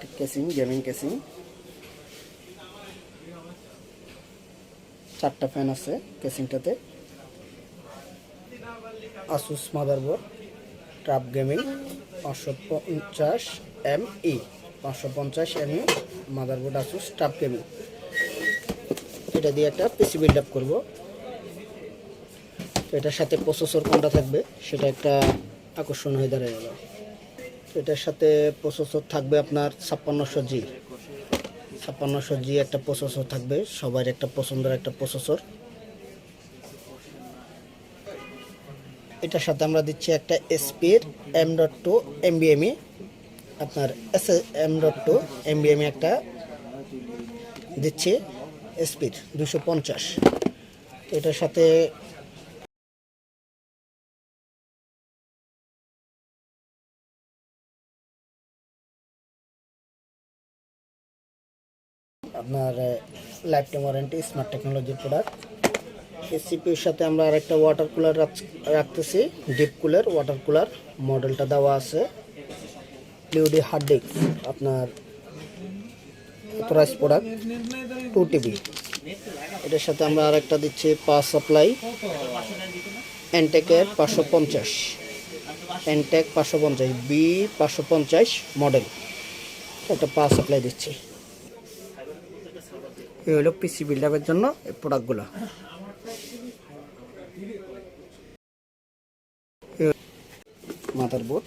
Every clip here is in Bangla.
একটা কেসিং, গেমিং কেসিং, 4টা ফ্যান আছে কেসিংটাতে। asus motherboard trap gaming 550ME 550ME motherboard asus trap gaming. এটা দিয়ে একটা পিসি বিল্ড আপ করবো। তো এটার সাথে প্রসেসর কোনটা থাকবে সেটা একটা আকর্ষণ হয়ে দাঁড়ায় গেল। এটার সাথে প্রসেসর থাকবে আপনার 5600G একটা প্রসেসর থাকবে, সবার একটা পছন্দের একটা প্রসেসর। এটার সাথে আমরা দিচ্ছি একটা এসপির M.2 NVMe, আপনার M.2 NVMe একটা দিচ্ছি এসপির 250। এটার সাথে আপনার লাইফ টাইম ওয়ারেন্টি, স্মার্ট টেকনোলজির প্রোডাক্ট। এই সিপিউর সাথে আমরা আরেকটা ওয়াটার কুলার রাখতেছি, ডিপকুলের ওয়াটার কুলার, মডেলটা দেওয়া আছে। লিউডি হার্ড ডিস্ক আপনার অথরাইজ প্রোডাক্ট 2TB। এটার সাথে আমরা আরেকটা দিচ্ছি পাওয়ার সাপ্লাই এনটেকের 550, এনটেক 550 B550 মডেল একটা পাওয়ার সাপ্লাই দিচ্ছি। এই হলো পিসি বিল্ড আপের জন্য এই প্রোডাক্টগুলো। মাদারবোর্ড,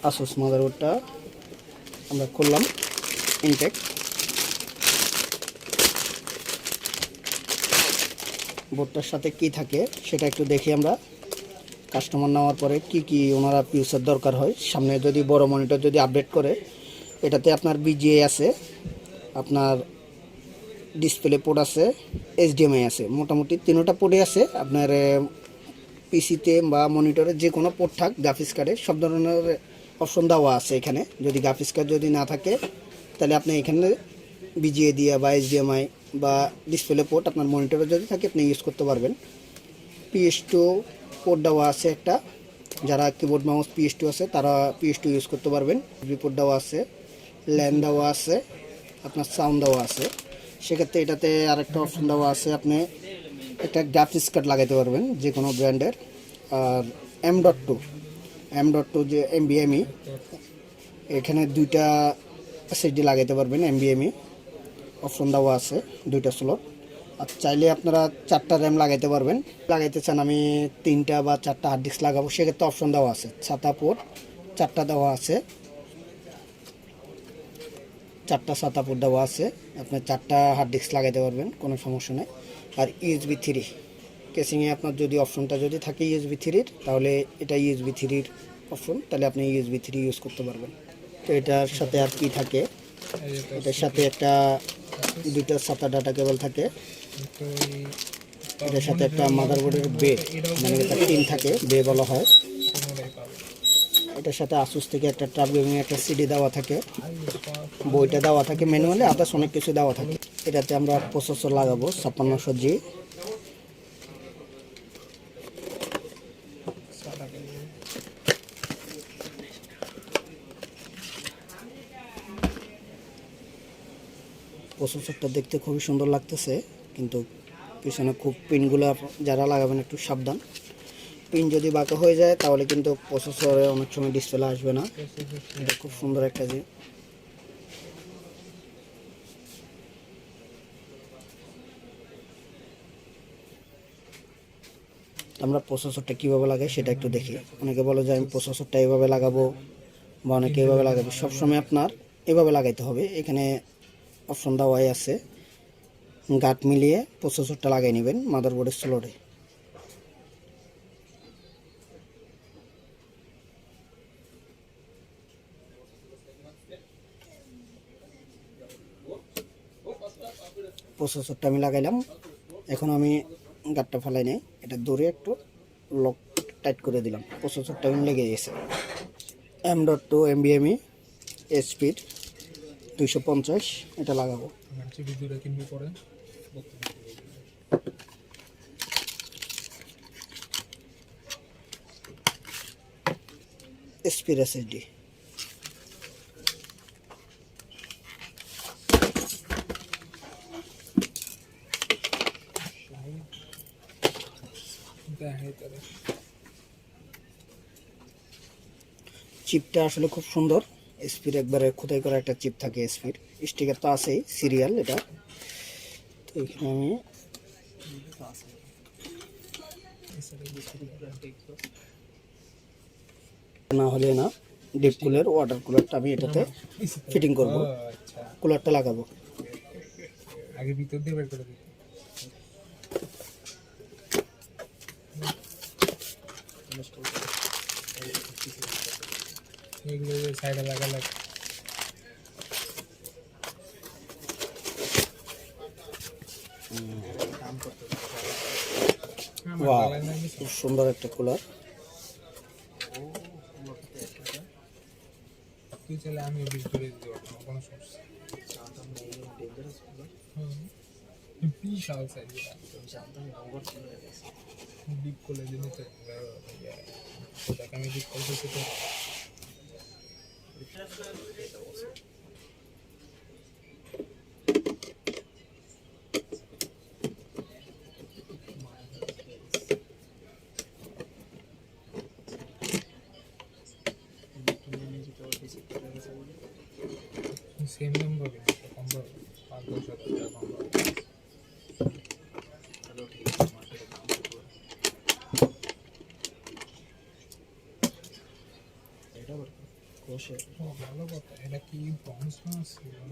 asus মাদারবোর্ডটা আমরা করলাম ইনটেক। বোর্ডটার সাথে কি থাকে সেটা একটু দেখি আমরা। কাস্টমার নেওয়ার পরে কি কি ওনারা ফিউচার দরকার হয়, সামনে যদি বড় মনিটর যদি আপডেট করে, এটাতে আপনার বিজিএ আছে, আপনার ডিসপ্লে পোর্ট আছে, এইচডিএমআই আছে, মোটামুটি 3টা পোর্টে আছে। আপনার পিসিতে বা মনিটরে যে কোনো পোর্ট থাক, গ্রাফিক্স কার্ডে সব ধরনের অপশন দেওয়া আছে এখানে। যদি গ্রাফিক্স কার্ড যদি না থাকে তাহলে আপনি এখানে বিজিএ দিয়ে বা এইচডিএমআই বা ডিসপ্লে পোর্ট আপনার মনিটরে যদি থাকে আপনি ইউজ করতে পারবেন। PS2 পোর্ট দেওয়া আছে একটা, যারা কিবোর্ড মাউস PS2 আছে তারা PS2 ইউজ করতে পারবেন। পোর্ট দেওয়া আছে, ল্যান দেওয়া আছে, আপনার সাউন্ড দেওয়া আছে। সেক্ষেত্রে এটাতে আরেকটা অপশন দেওয়া আছে, আপনি একটা গ্রাফিক্স কার্ড লাগাইতে পারবেন যে কোনো ব্র্যান্ডের। আর M.2 যে NVMe, এখানে 2টা SSD লাগাইতে পারবেন NVMe, অপশন দেওয়া আছে 2টা স্লট। আর চাইলে আপনারা 4টা র্যাম লাগাইতে পারবেন। লাগাইতে চান আমি 3টা বা 4টা হার্ড ডিস্ক লাগাবো, সেক্ষেত্রে অপশন দেওয়া আছে। SATA পোর্ট 4টা দেওয়া আছে, 4টা SATA পোর্ট দেওয়া আছে, আপনি 4টা হার্ড ডিস্ক লাগাইতে পারবেন, কোনো সমস্যা নেই। আর USB 3 কেসিংয়ে আপনার যদি অপশনটা যদি থাকে USB 3-র, তাহলে এটা USB 3-র অপশন, তাহলে আপনি USB 3 ইউজ করতে পারবেন। তো এটার সাথে আর কি থাকে, এটার সাথে একটা 2টা SATA ডাটা কেবল থাকে। এটার সাথে একটা মাদারবোর্ডের বে, মানে এটা পিন থাকে, বে বলা হয়। এটার সাথে asus থেকে একটা ট্রাপ গেমিং একটা সিডি দেওয়া থাকে, বইটা দেওয়া থাকে, ম্যানুয়ালি আদার্স অনেক কিছু দেওয়া থাকে। এটাতে আমরা প্রসেসর লাগাবো 5600G। প্রসেসরটা দেখতে খুবই সুন্দর লাগতেছে, কিন্তু পিছনে খুব পিনগুলো যারা লাগাবেন একটু সাবধান। পিন যদি বাঁকা হয়ে যায় তাহলে কিন্তু প্রসেসরে অনেক সময় ডিসপ্লে আসবে না। এটা খুব সুন্দর একটা যে আমরা প্রসেসরটা কীভাবে লাগাই সেটা একটু দেখি। অনেকে বলে যে আমি প্রসেসরটা এভাবে লাগাবো বা অনেকে এভাবে লাগাবো, সবসময় আপনার এভাবে লাগাইতে হবে। এখানে অপশন দেওয়াই আছে, গাঁট মিলিয়ে প্রসেসরটা লাগিয়ে নেবেন মাদারবোর্ডের স্লটে। প্রসেসরটা আমি লাগাইলাম, এখন আমি গাঁটটা ফেলাই নেই, এটা দূরে একটু লক টাইট করে দিলাম, প্রসেসরটা আমি লেগে গেছে। M.2 NVMe স্পিড 250, এটা লাগাবো। এসপির এসএসডি। চিপটা আসলে খুব সুন্দর, এসপির একবারে খোদাই করা একটা চিপ থাকে। এসপির স্টিকার তো আছেই, সিরিয়াল এটা। তো এখানে আমি না হলে না ডিপকুলের ওয়াটার কুলারটা আমি এটাতে ফিটিং করব, কুলারটা লাগাবো। আগে ভিতর দিয়ে বের করে দিই। এগুলো সাইডে লাগালে ওয়াও, খুব সুন্দর একটা কুলার। তুই চাইলে আমি বিল করে দিতে পারবো, কোনো সমস্যা। বিশাল সাইজ, ডিপ করে দিলে তো দেখ আমি ডিপ করতেছি তো। সেম নাম্বার কম পাবে, 5-10 টাকা কম পাবে। ভালো কথা, এটা কি ব্রঞ্জ না সিলভার?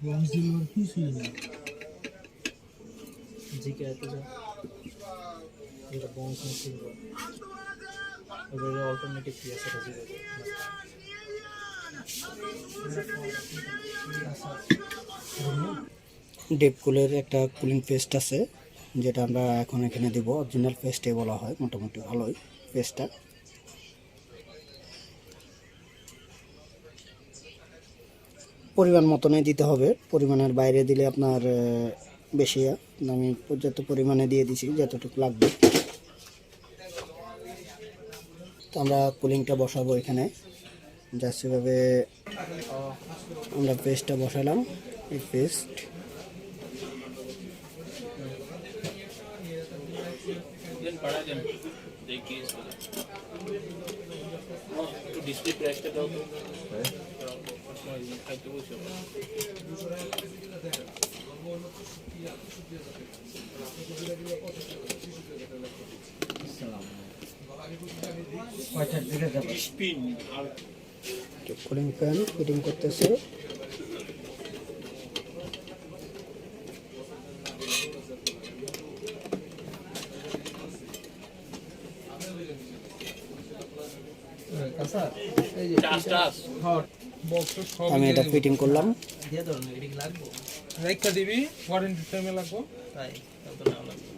ব্রঞ্জ সিলভার কিছুই না। জিকে এত যা এটা ব্রঞ্জ না সিলভার, এবার অল্টারনেটিভ কি আছে এটা জিকে। ডিপকুলের একটা কুলিং পেস্ট আছে, যেটা আমরা এখন এখানে দিব। অরিজিনাল পেস্টে বলা হয়, মোটামুটি ভালোই পেস্টটা। পরিমাণ মতনই দিতে হবে, পরিমাণের বাইরে দিলে আপনার বেশি। আমি পর্যাপ্ত পরিমাণে দিয়ে দিছি যতটুকু লাগবে। তো আমরা কুলিংটা বসাবো এখানে, জাস্ট এভাবে আমরা পেস্টটা বসালাম। এই পেস্ট ডিসপ্লে প্রেসটা দাও তো। কুলিং ফ্যান ফিটিং করতেছে। আমি এটা ফিটিং করলাম। রাইখা দিবি, ওয়ারেন্টি টাইমে লাগবো। তাই তো না লাগবে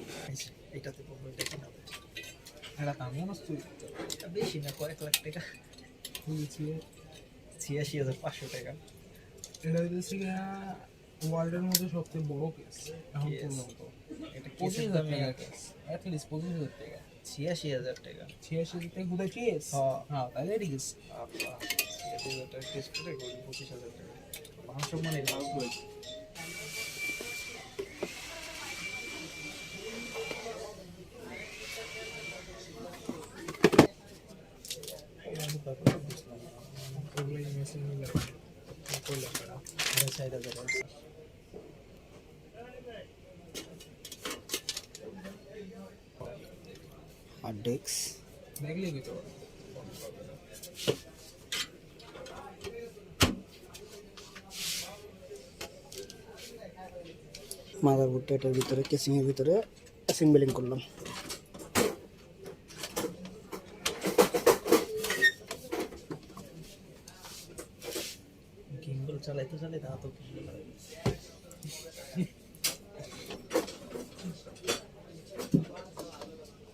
এটাতে বলবো, এটা কিনা এটা দামও নষ্ট বেশি না, কয়েক লাখ টাকা, 86,500 টাকা। এটা হচ্ছে ওয়ার্ল্ডের মধ্যে সবচেয়ে বড় কেস এখন পর্যন্ত। এটা 25,000 টাকা কেস, অ্যাটলিস্ট 25,000 টাকা। 86,000 টাকা। 86,000 টাকা কোথায় কেস? হ্যাঁ তাহলে ঠিক আছে। 86,000 টাকা কেস করে 25,000 টাকা মানুষ মানে হার্ড ডিস্ক দেখলে কি তো মাদারবোর্ডটা এটার ভিতরে কেসিংয়ের ভিতরে অ্যাসেম্বলিং করলাম। গিম্বল চালাইতে চালাইতে হাতও কিছু লাগে।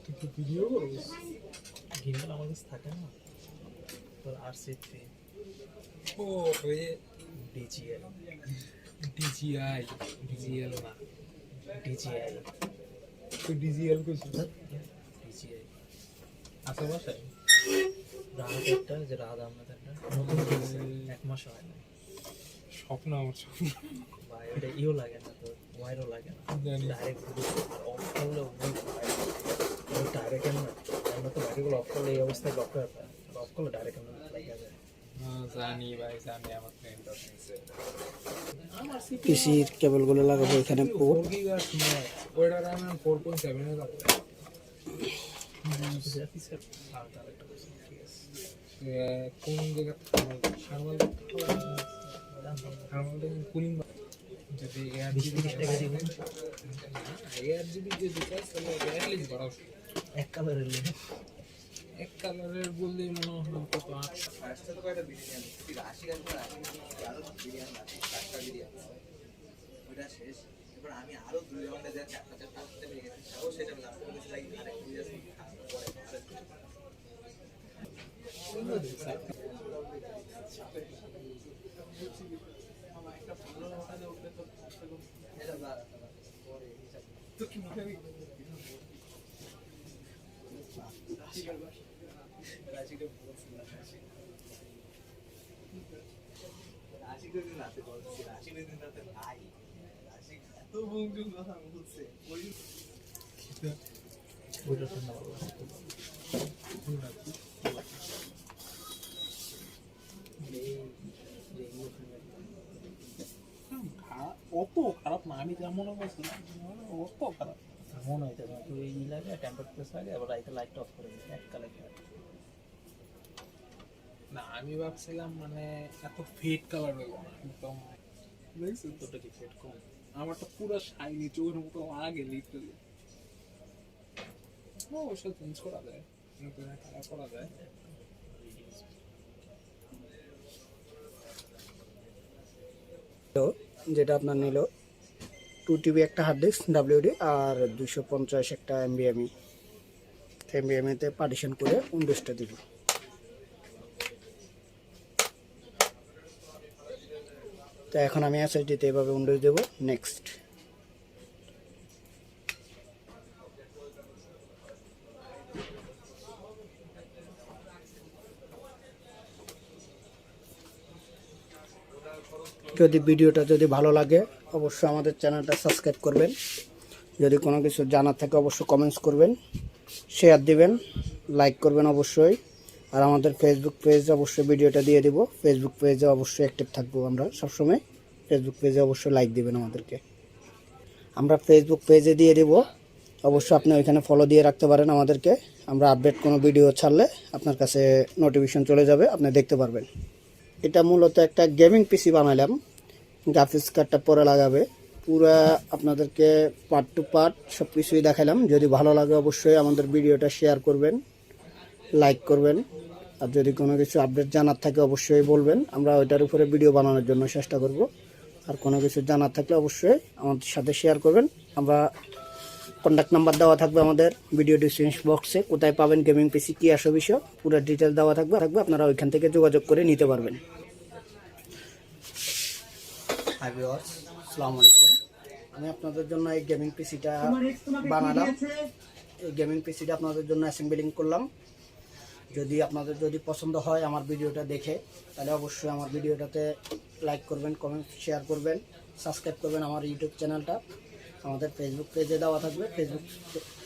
তুই ভিডিও করছিস? গিম্বল আমার কাছে থাকে না, তোর RC3 ও রে DJI ডিজিএল না, DJI তুই ডিজিএল করছিস? DJI আছে বাসায়? রাত একটা যে রাত আমাদের নতুন কিনছে, 1 মাস হয় না স্বপ্ন, আমার স্বপ্ন। ভাই, ওটা ইও লাগে না, তোর ওয়ারও লাগে না, জানি। ডাইরেক্ট অফ করলে ডাইরেক্ট আমরা তো ব্যাটারিগুলো অফ করলে এই অবস্থায় লক হয়ে যায়, অফ করলে ডাইরেক্ট লাগে যায়। জানি ভাই, জানি, আমার ফ্রেন্ড আছে। আমার পিসির কেবলগুলো লাগাবো এখানে পোর্ট। 4 গিগাবাইট ম্যাক্স, ওইটার আমি 4.7 এ যাবো। গ্রাফিক্সের আর আরেকটা কথা, ঠিক আছে, কোন জায়গা থার্মাল কুলিং, যদি $20 টাকা দিব ARGB যে দিতে তাহলে রেয়ারলি করা উচিত। এক কালারের লিখে এক কালারের বললেই মনে হয় কত 8 আমি আরো 2 ঘন্টা যা 4টা থাকতে পেরে গেছি, সেটা লাভ করেছি লাইক আরেকটু জাস্ট পরে তো কি মনে হয় রাশিটা বলছিল, রাশিটা দিন রাতে বলছি, রাশিটা দিন রাতে ভাই, রাশি এত বঙ্গুল কথা বলছে ওই ওইটা ঠান্ডা ভালো অত খারাপ না, আমি যা মনে করছিলাম অত খারাপ মনে হইতে না, তুই ই লাগে টেম্পার প্লেস লাগে, আবার রাইতে লাইট অফ করে দিবি এক কালার না। আমি ভাবছিলাম মানে এত ফেড কালার হইব না, একদম দেখছিস তোরটা কি ফেট কম? আমার তো পুরো শাইনি চোখের মতো লাগে লিটারালি। ও ওসব চেঞ্জ করা যায়, নতুন কালার করা যায়। যেটা আপনার নিল 2 TB একটা হার্ড ডিস্ক WD আর 250 একটা NVMe তে পার্টিশন করে উইন্ডোজটা দিব। তো এখন আমি SSD তে এভাবে উইন্ডোজ দেব। নেক্সট যদি ভিডিওটা যদি ভালো লাগে অবশ্যই আমাদের চ্যানেলটা সাবস্ক্রাইব করবেন। যদি কোনো কিছু জানার থাকে অবশ্যই কমেন্টস করবেন, শেয়ার দিবেন, লাইক করবেন অবশ্যই। আর আমাদের ফেসবুক পেজ অবশ্যই ভিডিওটা দিয়ে দিব, ফেসবুক পেজে অবশ্যই অ্যাক্টিভ থাকবো আমরা সবসময়। ফেসবুক পেজে অবশ্যই লাইক দিবেন আমাদেরকে, আমরা ফেসবুক পেজে দিয়ে দিব, অবশ্যই আপনি ওইখানে ফলো দিয়ে রাখতে পারেন আমাদেরকে। আমরা আপডেট কোনো ভিডিও ছাড়লে আপনার কাছে নোটিফিকেশন চলে যাবে, আপনি দেখতে পারবেন। এটা মূলত একটা গেমিং পিসি বানালাম, গ্রাফিক্স কার্ডটা পরে লাগাবে। পুরা আপনাদেরকে পার্ট টু পার্ট সব কিছুই দেখালাম। যদি ভালো লাগে অবশ্যই আমাদের ভিডিওটা শেয়ার করবেন, লাইক করবেন। আর যদি কোনো কিছু আপডেট জানার থাকে অবশ্যই বলবেন, আমরা ওইটার উপরে ভিডিও বানানোর জন্য চেষ্টা করব। আর কোনো কিছু জানার থাকলে অবশ্যই আমাদের সাথে শেয়ার করবেন। আমরা কন্ট্যাক্ট নাম্বার দেওয়া থাকবে আমাদের ভিডিও ডিসক্রিপশন বক্সে, কোথায় পাবেন গেমিং পিসি, কী আসো বিষয় পুরো ডিটেলস দেওয়া থাকবে, আপনারা ওইখান থেকে যোগাযোগ করে নিতে পারবেন। হাই ভিউয়ার্স, আসসালামু আলাইকুম। আমি আপনাদের জন্য এই গেমিং পিসিটা বানালাম। এই গেমিং পিসিটা আপনাদের জন্য অ্যাসেম্বলিং করলাম। যদি আপনাদের যদি পছন্দ হয় আমার ভিডিওটা দেখে, তাহলে অবশ্যই আমার ভিডিওটাতে লাইক করবেন, কমেন্ট, শেয়ার করবেন, সাবস্ক্রাইব করবেন আমার ইউটিউব চ্যানেলটা। আমাদের ফেসবুক পেজে দেওয়া থাকবে, ফেসবুক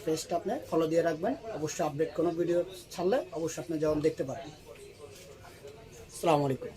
পেজটা আপনি ফলো দিয়ে রাখবেন। অবশ্যই আপডেট কোনো ভিডিও ছাড়লে অবশ্যই আপনি যেমন দেখতে পারেন। আসসালামু আলাইকুম।